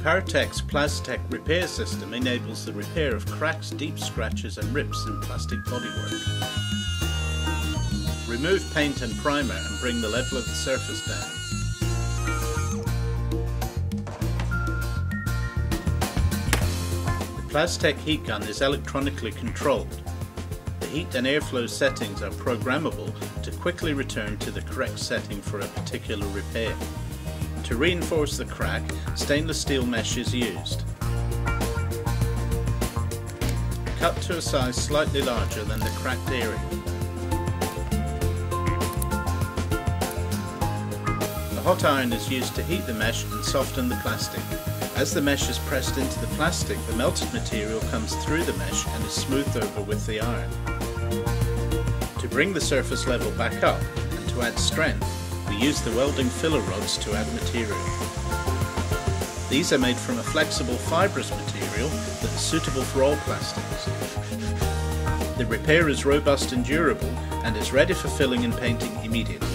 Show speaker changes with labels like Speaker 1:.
Speaker 1: Power-TEC's Plas-TEC repair system enables the repair of cracks, deep scratches and rips in plastic bodywork. Remove paint and primer and bring the level of the surface down. The Plas-TEC heat gun is electronically controlled. The heat and airflow settings are programmable to quickly return to the correct setting for a particular repair. To reinforce the crack, stainless steel mesh is used. Cut to a size slightly larger than the cracked area. The hot iron is used to heat the mesh and soften the plastic. As the mesh is pressed into the plastic, the melted material comes through the mesh and is smoothed over with the iron. To bring the surface level back up and to add strength, we use the welding filler rods to add material. These are made from a flexible fibrous material that is suitable for all plastics. The repair is robust and durable and is ready for filling and painting immediately.